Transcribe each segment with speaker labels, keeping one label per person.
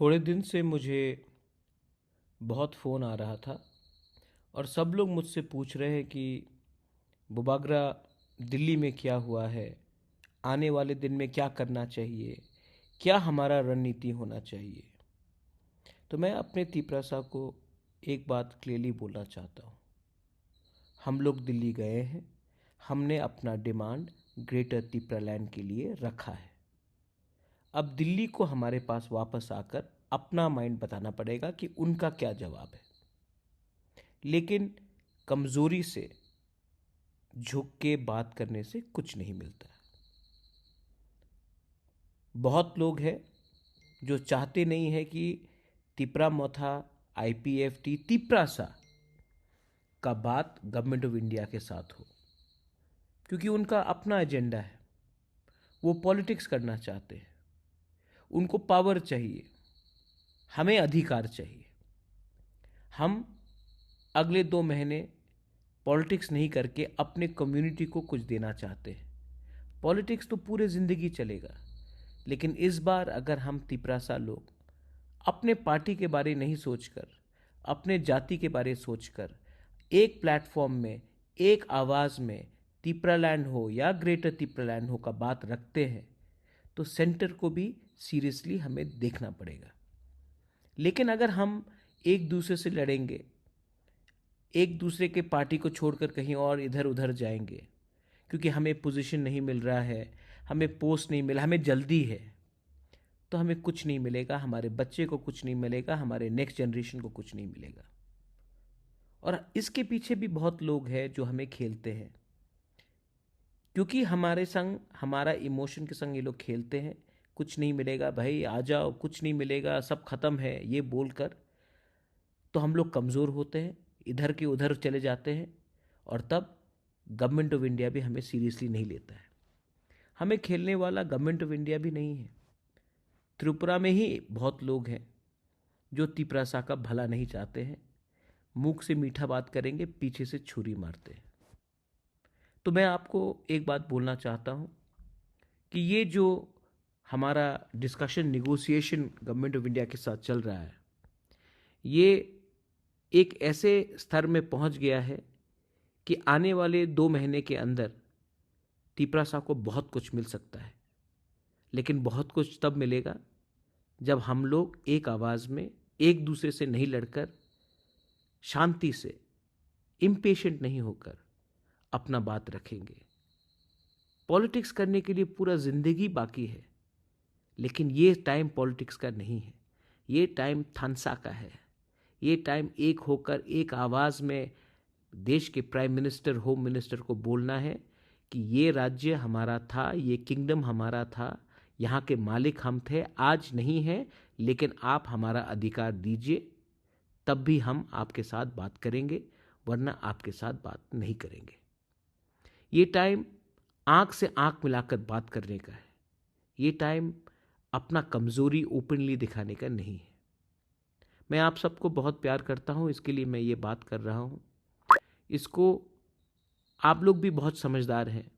Speaker 1: थोड़े दिन से मुझे बहुत फ़ोन आ रहा था और सब लोग मुझसे पूछ रहे हैं कि बुबागरा दिल्ली में क्या हुआ है, आने वाले दिन में क्या करना चाहिए, क्या हमारा रणनीति होना चाहिए। तो मैं अपने तिपरासा को एक बात क्लियरली बोलना चाहता हूँ। हम लोग दिल्ली गए हैं, हमने अपना डिमांड ग्रेटर तिपरालैंड के लिए रखा है। अब दिल्ली को हमारे पास वापस आकर अपना माइंड बताना पड़ेगा कि उनका क्या जवाब है। लेकिन कमज़ोरी से झुक के बात करने से कुछ नहीं मिलता। बहुत लोग हैं जो चाहते नहीं है कि तिपरा मोथा IPFT तिपरासा का बात गवर्नमेंट ऑफ इंडिया के साथ हो, क्योंकि उनका अपना एजेंडा है। वो पॉलिटिक्स करना चाहते हैं, उनको पावर चाहिए, हमें अधिकार चाहिए। हम अगले 2 महीने पॉलिटिक्स नहीं करके अपने कम्युनिटी को कुछ देना चाहते हैं। पॉलिटिक्स तो पूरे ज़िंदगी चलेगा, लेकिन इस बार अगर हम तिपरासा लोग अपने पार्टी के बारे नहीं सोचकर, अपने जाति के बारे सोचकर एक प्लेटफॉर्म में, एक आवाज़ में तिपरालैंड हो या ग्रेटर तिपरालैंड हो का बात रखते हैं, तो सेंटर को भी सीरियसली हमें देखना पड़ेगा। लेकिन अगर हम एक दूसरे से लड़ेंगे, एक दूसरे के पार्टी को छोड़कर कहीं और इधर उधर जाएंगे, क्योंकि हमें पोजीशन नहीं मिल रहा है, हमें पोस्ट नहीं मिला, हमें जल्दी है, तो हमें कुछ नहीं मिलेगा, हमारे बच्चे को कुछ नहीं मिलेगा, हमारे नेक्स्ट जनरेशन को कुछ नहीं मिलेगा। और इसके पीछे भी बहुत लोग हैं जो हमें खेलते हैं, क्योंकि हमारे संग, हमारा इमोशन के संग ये लोग खेलते हैं। कुछ नहीं मिलेगा भाई, आ जाओ, कुछ नहीं मिलेगा, सब खत्म है, ये बोलकर तो हम लोग कमज़ोर होते हैं, इधर के उधर चले जाते हैं, और तब गवर्नमेंट ऑफ इंडिया भी हमें सीरियसली नहीं लेता है। हमें खेलने वाला गवर्नमेंट ऑफ इंडिया भी नहीं है। त्रिपुरा में ही बहुत लोग हैं जो तिपरासा का भला नहीं चाहते हैं, मुख से मीठा बात करेंगे, पीछे से छुरी मारते हैं। तो मैं आपको एक बात बोलना चाहता हूँ कि ये जो हमारा discussion, negotiation government of India के साथ चल रहा है, ये एक ऐसे स्तर में पहुंच गया है कि आने वाले 2 महीने के अंदर तिपरासा को बहुत कुछ मिल सकता है। लेकिन बहुत कुछ तब मिलेगा जब हम लोग एक आवाज़ में, एक दूसरे से नहीं लड़कर, शांति से, इम्पेशेंट नहीं होकर अपना बात रखेंगे। पॉलिटिक्स करने के लिए पूरा ज़िंदगी बाकी है, लेकिन ये टाइम पॉलिटिक्स का नहीं है, ये टाइम थानसा का है। ये टाइम एक होकर, एक आवाज़ में देश के प्राइम मिनिस्टर, होम मिनिस्टर को बोलना है कि ये राज्य हमारा था, ये किंगडम हमारा था, यहाँ के मालिक हम थे, आज नहीं है, लेकिन आप हमारा अधिकार दीजिए, तब भी हम आपके साथ बात करेंगे, वरना आपके साथ बात नहीं करेंगे। ये टाइम आँख से आँख मिलाकर बात करने का है। ये टाइम अपना कमज़ोरी ओपनली दिखाने का नहीं है। मैं आप सबको बहुत प्यार करता हूँ, इसके लिए मैं ये बात कर रहा हूँ। इसको आप लोग भी बहुत समझदार हैं,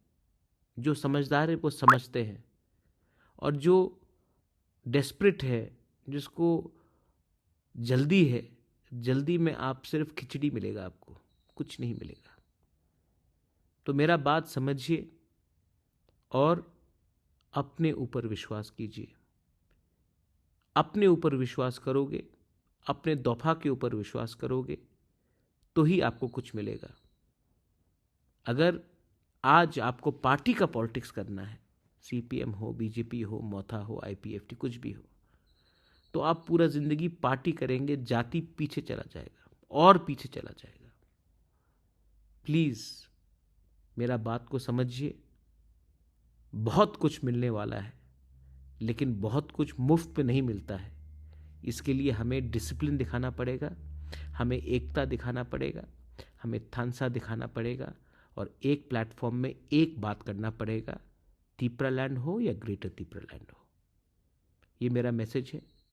Speaker 1: जो समझदार है वो समझते हैं, और जो डेस्परेट है, जिसको जल्दी है, जल्दी में आप सिर्फ खिचड़ी मिलेगा, आपको कुछ नहीं मिलेगा। तो मेरा बात समझिए और अपने ऊपर विश्वास कीजिए। अपने ऊपर विश्वास करोगे, अपने दफा के ऊपर विश्वास करोगे, तो ही आपको कुछ मिलेगा। अगर आज आपको पार्टी का पॉलिटिक्स करना है, CPM हो, BJP हो, मोथा हो, IPFT कुछ भी हो, तो आप पूरा ज़िंदगी पार्टी करेंगे, जाति पीछे चला जाएगा और पीछे चला जाएगा। प्लीज़ मेरा बात को समझिए। बहुत कुछ मिलने वाला है, लेकिन बहुत कुछ मुफ्त पे नहीं मिलता है। इसके लिए हमें डिसिप्लिन दिखाना पड़ेगा, हमें एकता दिखाना पड़ेगा, हमें थानसा दिखाना पड़ेगा, और एक प्लेटफॉर्म में एक बात करना पड़ेगा, तिपरालैंड हो या ग्रेटर तिपरालैंड हो। ये मेरा मैसेज है।